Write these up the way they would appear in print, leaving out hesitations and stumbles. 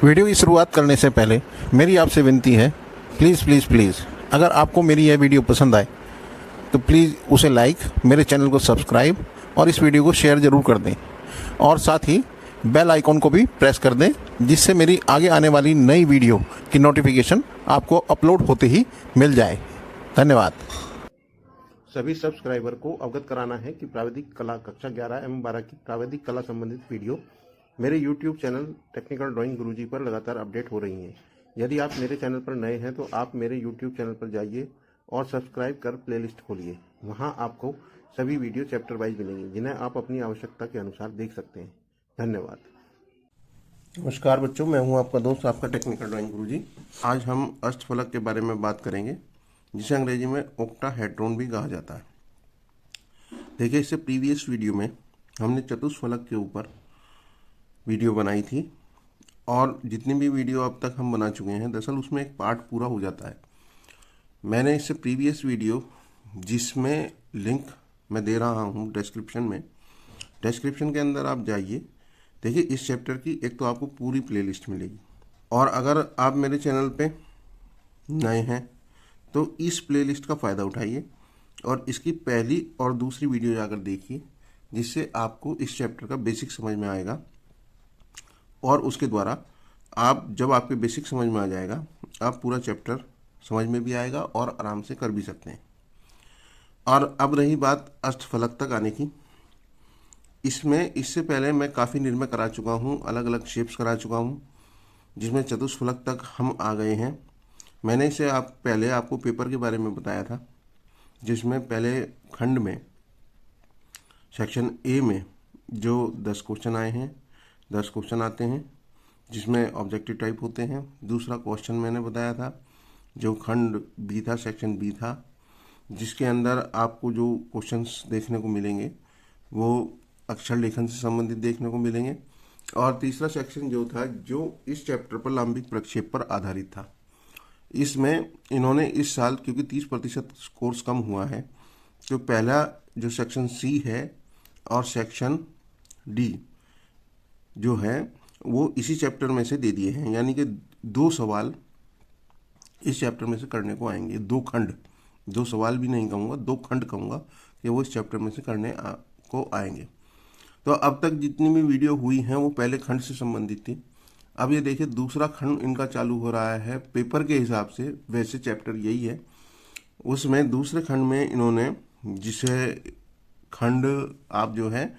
Video की शुरुआत करने से पहले मेरी आपसे विनती है, प्लीज़ अगर आपको मेरी यह वीडियो पसंद आए तो प्लीज़ उसे लाइक, मेरे चैनल को सब्सक्राइब और इस वीडियो को शेयर ज़रूर कर दें। और साथ ही बेल आइकॉन को भी प्रेस कर दें, जिससे मेरी आगे आने वाली नई वीडियो की नोटिफिकेशन आपको अपलोड होते ही मिल जाए। धन्यवाद। सभी सब्सक्राइबर को अवगत कराना है कि प्राविधिक कला कक्षा 11 एवं 12 की प्राविधिक कला संबंधित वीडियो मेरे YouTube चैनल टेक्निकल ड्राइंग गुरुजी पर लगातार अपडेट हो रही हैं। यदि आप मेरे चैनल पर नए हैं तो आप मेरे YouTube चैनल पर जाइए और सब्सक्राइब कर प्लेलिस्ट खोलिए। वहां आपको सभी वीडियो चैप्टर वाइज मिलेंगे, जिन्हें आप अपनी आवश्यकता के अनुसार देख सकते हैं। धन्यवाद। नमस्कार बच्चों, मैं हूं आपका दोस्त, आपका टेक्निकल ड्राइंग गुरुजी। आज हम अष्टफलक के बारे में बात करेंगे, जिसे अंग्रेजी में ओक्टाहेड्रॉन भी कहा जाता है। देखिए, इससे प्रीवियस वीडियो में हमने चतुष्फलक के ऊपर वीडियो बनाई थी और जितनी भी वीडियो अब तक हम बना चुके हैं, दरअसल उसमें एक पार्ट पूरा हो जाता है। मैंने इससे प्रीवियस वीडियो, जिसमें लिंक मैं दे रहा हूँ डिस्क्रिप्शन में, डिस्क्रिप्शन के अंदर आप जाइए, देखिए इस चैप्टर की एक तो आपको पूरी प्लेलिस्ट मिलेगी। और अगर आप मेरे चैनल पे नए हैं तो इस प्लेलिस्ट का फ़ायदा उठाइए और इसकी पहली और दूसरी वीडियो जाकर देखिए, जिससे आपको इस चैप्टर का बेसिक समझ में आएगा। और उसके द्वारा आप, जब आपके बेसिक समझ में आ जाएगा, आप पूरा चैप्टर समझ में भी आएगा और आराम से कर भी सकते हैं। और अब रही बात अष्टफलक तक आने की, इसमें इससे पहले मैं काफ़ी निर्णय करा चुका हूँ, अलग अलग शेप्स करा चुका हूँ, जिसमें चतुष्फलक तक हम आ गए हैं। मैंने इसे पहले आपको पेपर के बारे में बताया था, जिसमें पहले खंड में सेक्शन ए में जो 10 क्वेश्चन आए हैं, 10 क्वेश्चन आते हैं, जिसमें ऑब्जेक्टिव टाइप होते हैं। दूसरा क्वेश्चन मैंने बताया था जो खंड बी था, सेक्शन बी था, जिसके अंदर आपको जो क्वेश्चंस देखने को मिलेंगे वो अक्षर लेखन से संबंधित देखने को मिलेंगे। और तीसरा सेक्शन जो था, जो इस चैप्टर पर लंबिक प्रक्षेप पर आधारित था। इसमें इन्होंने इस साल, क्योंकि 30% कोर्स कम हुआ है, तो पहला जो सेक्शन सी है और सेक्शन डी जो है वो इसी चैप्टर में से दे दिए हैं। यानी कि 2 सवाल इस चैप्टर में से करने को आएंगे। 2 खंड, 2 सवाल भी नहीं कहूँगा, 2 खंड कहूँगा कि वो इस चैप्टर में से करने को आएंगे। तो अब तक जितनी भी वीडियो हुई हैं वो पहले खंड से संबंधित थी। अब ये देखिए, दूसरा खंड इनका चालू हो रहा है पेपर के हिसाब से, वैसे चैप्टर यही है। उसमें दूसरे खंड में इन्होंने, जिसे खंड आप जो है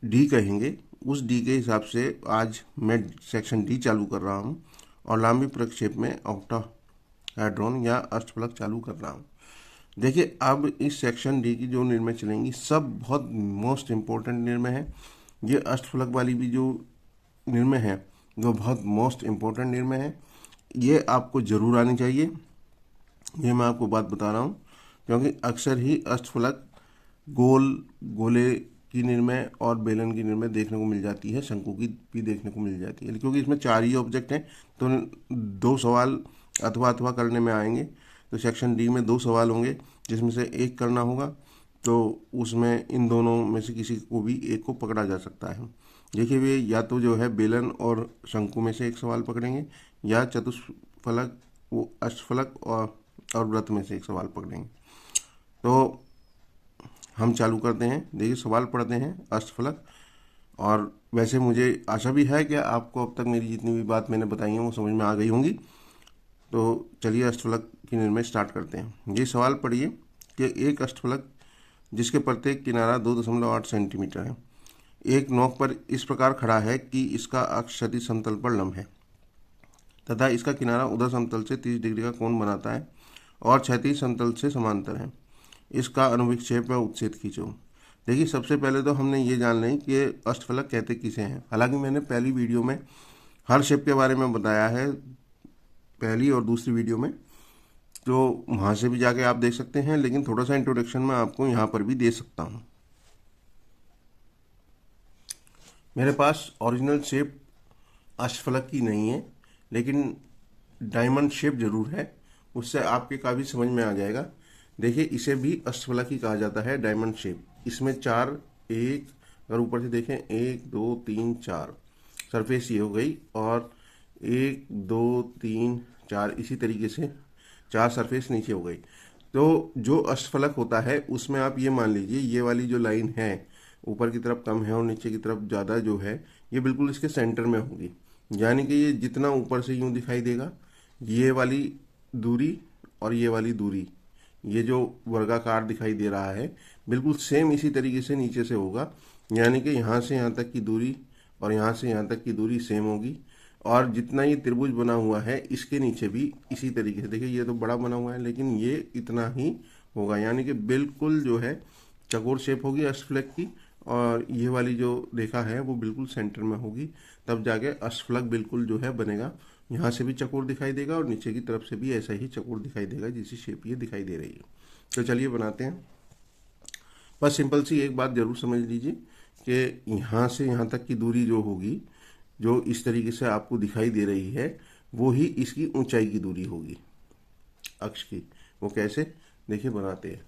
डी कहेंगे, उस डी के हिसाब से आज मैं सेक्शन डी चालू कर रहा हूँ और लंबी प्रक्षेप में ऑक्टाहेड्रॉन या अष्टफलक चालू कर रहा हूँ। देखिए, अब इस सेक्शन डी की जो निर्णय चलेंगी, सब बहुत मोस्ट इम्पोर्टेंट निर्णय है। ये अष्टफलक वाली भी जो निर्णय है वो बहुत मोस्ट इम्पोर्टेंट निर्णय है। ये आपको जरूर आनी चाहिए, ये मैं आपको बात बता रहा हूँ, क्योंकि अक्सर ही अष्टफलक गोले की निर्णय और बेलन की निर्णय देखने को मिल जाती है, शंकु की भी देखने को मिल जाती है। क्योंकि इसमें 4 ही ऑब्जेक्ट हैं तो 2 सवाल अथवा करने में आएंगे। तो सेक्शन डी में 2 सवाल होंगे, जिसमें से एक करना होगा, तो उसमें इन दोनों में से किसी को भी एक को पकड़ा जा सकता है। देखिए, वे या तो जो है बेलन और शंकु में से एक सवाल पकड़ेंगे, या चतुष्फलक, वो अष्टफलक और वृत्त में से एक सवाल पकड़ेंगे। तो हम चालू करते हैं। देखिए, सवाल पढ़ते हैं अष्टफलक। और वैसे मुझे आशा भी है कि आपको अब तक मेरी जितनी भी बात मैंने बताई है वो समझ में आ गई होंगी। तो चलिए अष्टफलक की निर्णय स्टार्ट करते हैं। ये सवाल पढ़िए कि एक अष्टफलक जिसके प्रत्येक किनारा 2.8 सेंटीमीटर है, एक नोक पर इस प्रकार खड़ा है कि इसका अक्ष क्षैतिज समतल पर लंब है तथा इसका किनारा उधर समतल से 30 डिग्री का कोण बनाता है और क्षैतिज समतल से समांतर है। इसका अनुविक्षेप व उत्सेद खींचो। देखिए, सबसे पहले तो हमने ये जान लें कि अष्टफलक कहते किसे हैं। हालांकि मैंने पहली वीडियो में हर शेप के बारे में बताया है, पहली और दूसरी वीडियो में, तो वहाँ से भी जाके आप देख सकते हैं, लेकिन थोड़ा सा इंट्रोडक्शन मैं आपको यहाँ पर भी दे सकता हूँ। मेरे पास ओरिजिनल शेप अष्टफलक की नहीं है, लेकिन डायमंड शेप जरूर है, उससे आपके काफ़ी समझ में आ जाएगा। देखिए, इसे भी अष्टफलक ही कहा जाता है, डायमंड शेप। इसमें 4, एक अगर ऊपर से देखें 1 2 3 4, सरफेस ये हो गई, और 1 2 3 4 इसी तरीके से 4 सरफेस नीचे हो गई। तो जो अष्टफलक होता है उसमें आप ये मान लीजिए ये वाली जो लाइन है ऊपर की तरफ कम है और नीचे की तरफ ज़्यादा जो है, ये बिल्कुल इसके सेंटर में होगी। यानी कि ये जितना ऊपर से यूँ दिखाई देगा, ये वाली दूरी और ये वाली दूरी, ये जो वर्गाकार दिखाई दे रहा है बिल्कुल सेम इसी तरीके से नीचे से होगा। यानी कि यहाँ से यहाँ तक की दूरी और यहाँ से यहाँ तक की दूरी सेम होगी, और जितना ये त्रिभुज बना हुआ है इसके नीचे भी इसी तरीके से, देखिए ये तो बड़ा बना हुआ है लेकिन ये इतना ही होगा। यानी कि बिल्कुल जो है चौकोर शेप होगी अष्टफलक की, और ये वाली जो रेखा है वो बिल्कुल सेंटर में होगी, तब जाके अष्टफलक बिल्कुल जो है बनेगा। यहाँ से भी चौकोर दिखाई देगा और नीचे की तरफ से भी ऐसा ही चौकोर दिखाई देगा जिसी शेप ये दिखाई दे रही है। तो चलिए बनाते हैं। बस सिंपल सी एक बात जरूर समझ लीजिए कि यहाँ से यहाँ तक की दूरी जो होगी, जो इस तरीके से आपको दिखाई दे रही है, वो ही इसकी ऊंचाई की दूरी होगी अक्ष की। वो कैसे, देखिए बनाते हैं।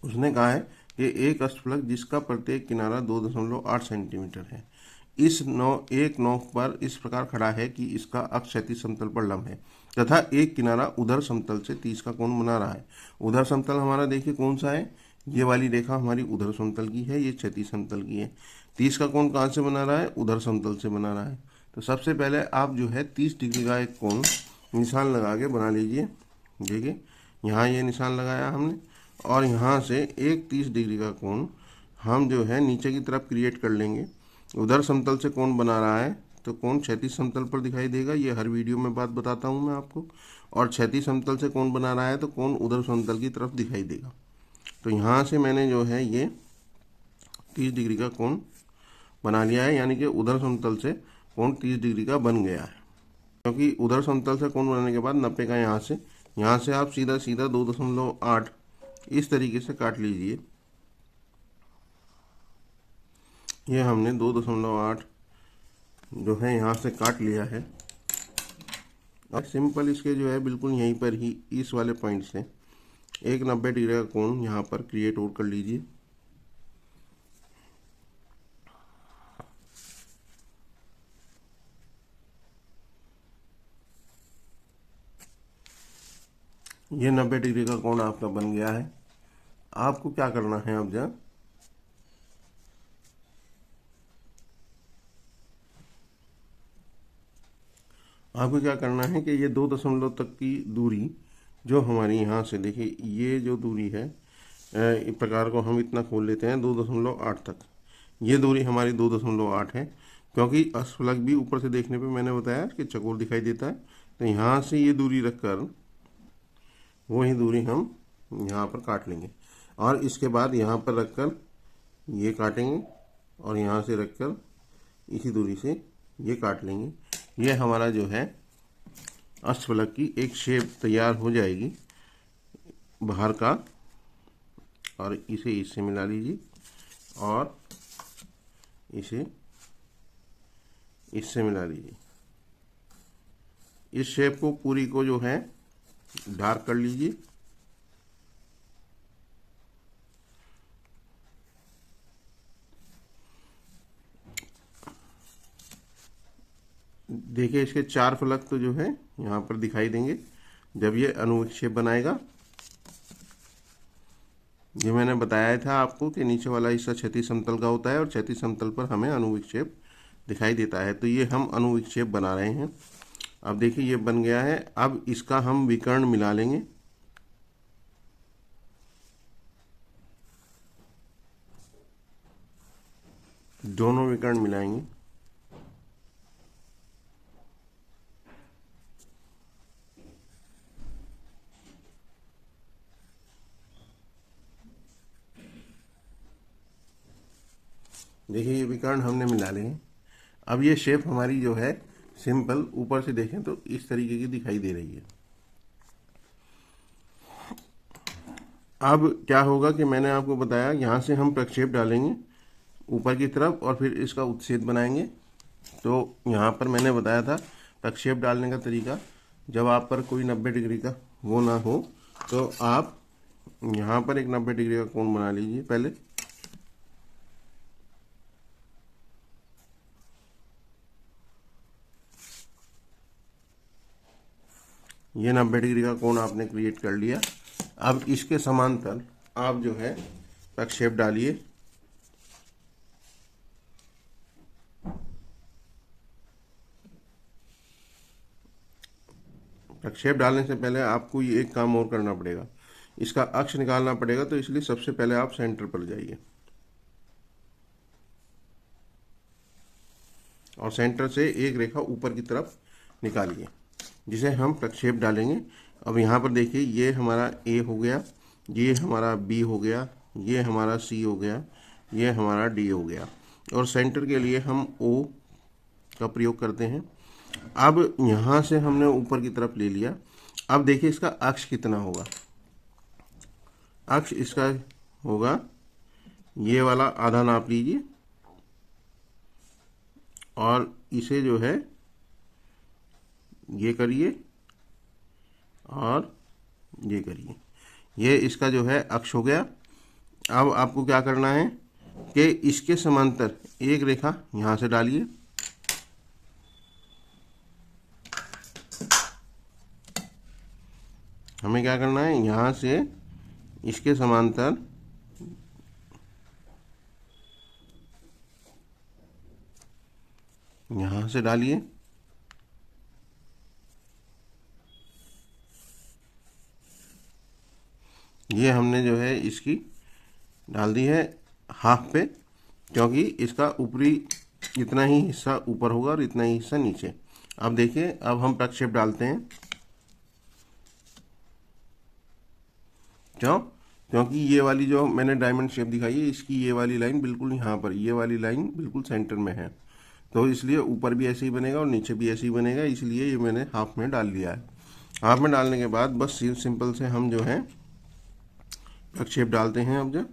उसने कहा है कि एक अष्टफलक जिसका प्रत्येक किनारा 2.8 सेंटीमीटर है, इस एक नोक पर इस प्रकार खड़ा है कि इसका अक्ष क्षैतिज समतल पर लंब है तथा एक किनारा उधर समतल से 30 का कोण बना रहा है। उधर समतल हमारा देखिए कौन सा है, ये वाली रेखा हमारी उधर समतल की है, ये क्षैतिज समतल की है। 30 का कोण कहाँ से बना रहा है, उधर समतल से बना रहा है। तो सबसे पहले आप जो है 30 डिग्री का एक कोण निशान लगा के बना लीजिए। देखिए यहाँ ये निशान लगाया हमने, और यहाँ से एक 30 डिग्री का कोण हम जो है नीचे की तरफ क्रिएट कर लेंगे। उधर समतल से कोण बना रहा है तो कोण क्षैतिज समतल पर दिखाई देगा, ये हर वीडियो में बात बताता हूँ मैं आपको। और क्षैतिज समतल से कोण बना रहा है तो कोण उधर समतल की तरफ दिखाई देगा। तो यहाँ से मैंने जो है ये 30 डिग्री का कोण बना लिया है, यानी कि उधर समतल से कोण 30 डिग्री का बन गया है। क्योंकि उधर समतल से कोण बनाने के बाद 90 का यहाँ से आप सीधा सीधा 2.8 इस तरीके से काट लीजिए। ये हमने 2.8 जो है यहाँ से काट लिया है। और सिंपल इसके जो है बिल्कुल यहीं पर ही इस वाले पॉइंट से एक 90 डिग्री का कोण यहाँ पर क्रिएट और कर लीजिए। ये 90 डिग्री का कोण आपका बन गया है। आपको क्या करना है, अब जब आपको क्या करना है कि ये 2 दशमलव तक की दूरी जो हमारी यहाँ से, देखिए ये जो दूरी है, इस प्रकार को हम इतना खोल लेते हैं 2.8 तक। ये दूरी हमारी 2.8 है, क्योंकि अष्टफलक भी ऊपर से देखने पे मैंने बताया कि चौकोर दिखाई देता है। तो यहाँ से ये दूरी रखकर वही दूरी हम यहाँ पर काट लेंगे, और इसके बाद यहाँ पर रखकर ये काटेंगे, और यहाँ से रखकर इसी दूरी से ये काट लेंगे। ये हमारा जो है अष्टफलक की एक शेप तैयार हो जाएगी बाहर का। और इसे इससे मिला लीजिए और इसे इससे मिला लीजिए। इस शेप को पूरी को जो है डार्क कर लीजिए। देखिए इसके 4 फलक तो जो है यहाँ पर दिखाई देंगे जब ये अनुविक्षेप बनाएगा। ये मैंने बताया था आपको कि नीचे वाला हिस्सा क्षैतिज समतल का होता है और क्षैतिज समतल पर हमें अनुविक्षेप दिखाई देता है। तो ये हम अनुविक्षेप बना रहे हैं। अब देखिए ये बन गया है। अब इसका हम विकर्ण मिला लेंगे। दोनों विकर्ण मिलाएंगे। देखिए ये विकर्ण हमने मिला लिए। अब ये शेप हमारी जो है सिंपल ऊपर से देखें तो इस तरीके की दिखाई दे रही है। अब क्या होगा कि मैंने आपको बताया यहाँ से हम प्रक्षेप डालेंगे ऊपर की तरफ और फिर इसका उच्छेद बनाएंगे। तो यहाँ पर मैंने बताया था प्रक्षेप डालने का तरीका, जब आप पर कोई 90 डिग्री का वो ना हो तो आप यहाँ पर एक 90 डिग्री का कोण बना लीजिए पहले। ये 90 डिग्री का कोण आपने क्रिएट कर लिया। अब इसके समांतर आप जो है प्रक्षेप डालिए। प्रक्षेप डालने से पहले आपको ये एक काम और करना पड़ेगा, इसका अक्ष निकालना पड़ेगा। तो इसलिए सबसे पहले आप सेंटर पर जाइए और सेंटर से एक रेखा ऊपर की तरफ निकालिए जिसे हम प्रक्षेप डालेंगे। अब यहाँ पर देखिए, ये हमारा ए हो गया, ये हमारा बी हो गया, ये हमारा सी हो गया, ये हमारा डी हो गया, और सेंटर के लिए हम ओ का प्रयोग करते हैं। अब यहाँ से हमने ऊपर की तरफ ले लिया। अब देखिए इसका अक्ष कितना होगा। अक्ष इसका होगा, ये वाला आधा नाप लीजिए और इसे जो है ये करिए और ये करिए। ये इसका जो है अक्ष हो गया। अब आपको क्या करना है कि इसके समांतर एक रेखा यहाँ से डालिए, हमें क्या करना है, यहाँ से इसके समांतर यहाँ से डालिए। ये हमने जो है इसकी डाल दी है हाफ पे, क्योंकि इसका ऊपरी इतना ही हिस्सा ऊपर होगा और इतना ही हिस्सा नीचे। अब देखिए, अब हम प्रक्षेप डालते हैं। क्यों? क्योंकि ये वाली जो मैंने डायमंड शेप दिखाई है, इसकी ये वाली लाइन बिल्कुल यहाँ पर, ये वाली लाइन बिल्कुल सेंटर में है, तो इसलिए ऊपर भी ऐसे ही बनेगा और नीचे भी ऐसे ही बनेगा। इसलिए ये मैंने हाफ में डाल दिया है। हाफ में डालने के बाद बस सिंपल से हम जो है प्रक्षेप डालते हैं अब जब,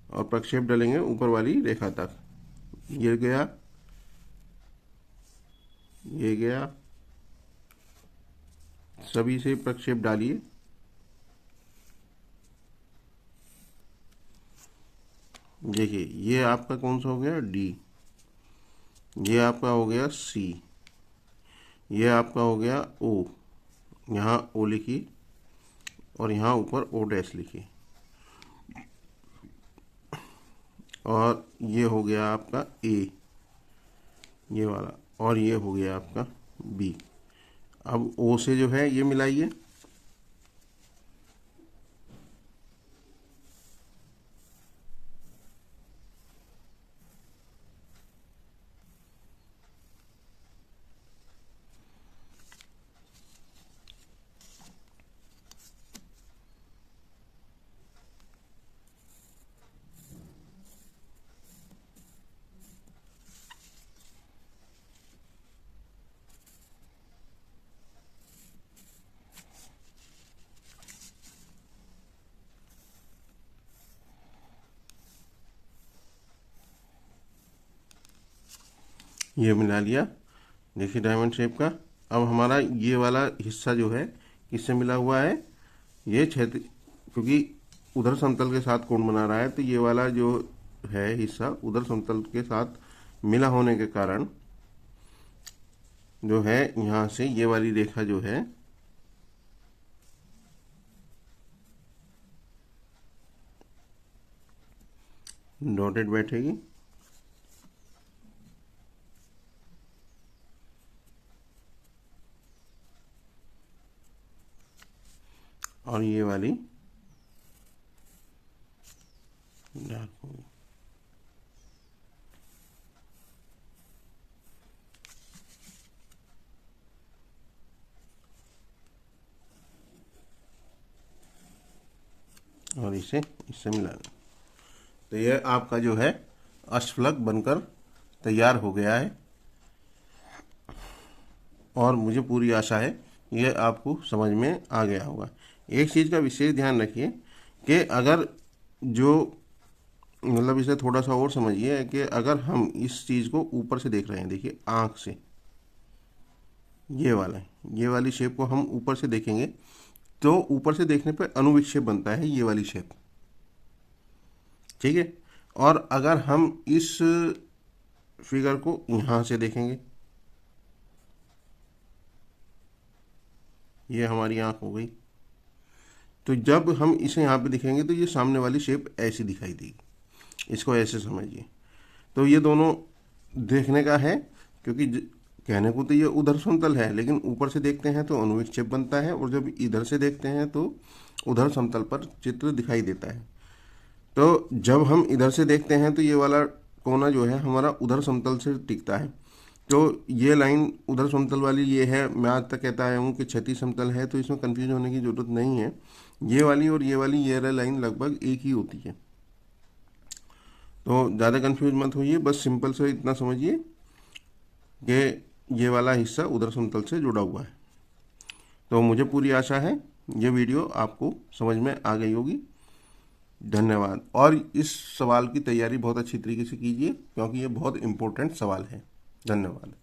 और प्रक्षेप डालेंगे ऊपर वाली रेखा तक। ये गया, ये गया, सभी से प्रक्षेप डालिए। देखिए, ये आपका कौन सा हो गया, डी, ये आपका हो गया सी, ये आपका हो गया ओ, यहाँ ओ लिखी और यहाँ ऊपर ओ डैश लिखी, और ये हो गया आपका ए, ये वाला, और ये हो गया आपका बी। अब ओ से जो है ये मिलाइए, ये मिला लिया। देखिए डायमंड शेप का। अब हमारा ये वाला हिस्सा जो है किससे मिला हुआ है, ये क्षेत्र, क्योंकि उधर समतल के साथ कोण बना रहा है, तो ये वाला जो है हिस्सा उधर समतल के साथ मिला होने के कारण जो है यहाँ से ये वाली रेखा जो है डॉटेड बैठेगी, और ये वाली डार्क होगी। और इसे इससे मिला दें। तो यह आपका जो है अष्टफलक बनकर तैयार हो गया है, और मुझे पूरी आशा है यह आपको समझ में आ गया होगा। एक चीज़ का विशेष ध्यान रखिए कि अगर जो मतलब इसे थोड़ा सा और समझिए कि अगर हम इस चीज़ को ऊपर से देख रहे हैं, देखिए आँख से, ये वाली शेप को हम ऊपर से देखेंगे तो ऊपर से देखने पर अनुविक्षेप बनता है ये वाली शेप, ठीक है। और अगर हम इस फिगर को यहाँ से देखेंगे ये हमारी आँख हो गई। तो जब हम इसे यहाँ पे दिखेंगे तो ये सामने वाली शेप ऐसी दिखाई देगी, इसको ऐसे समझिए। तो ये दोनों देखने का है, क्योंकि कहने को तो ये उधर समतल है, लेकिन ऊपर से देखते हैं तो अनुविक्षेप बनता है, और जब इधर से देखते हैं तो उधर समतल पर चित्र दिखाई देता है। तो जब हम इधर से देखते हैं तो ये वाला कोना जो है हमारा उधर समतल से टिकता है। तो ये लाइन उधर समतल वाली ये है, मैं आज तक कहता आया हूँ कि क्षैतिज समतल है, तो इसमें कंफ्यूज होने की ज़रूरत नहीं है। ये वाली और ये वाली ये लाइन लगभग एक ही होती है, तो ज़्यादा कंफ्यूज मत होइए, बस सिंपल से इतना समझिए कि ये वाला हिस्सा उधर समतल से जुड़ा हुआ है। तो मुझे पूरी आशा है ये वीडियो आपको समझ में आ गई होगी। धन्यवाद। और इस सवाल की तैयारी बहुत अच्छी तरीके से कीजिए, क्योंकि ये बहुत इम्पोर्टेंट सवाल है। धन्यवाद।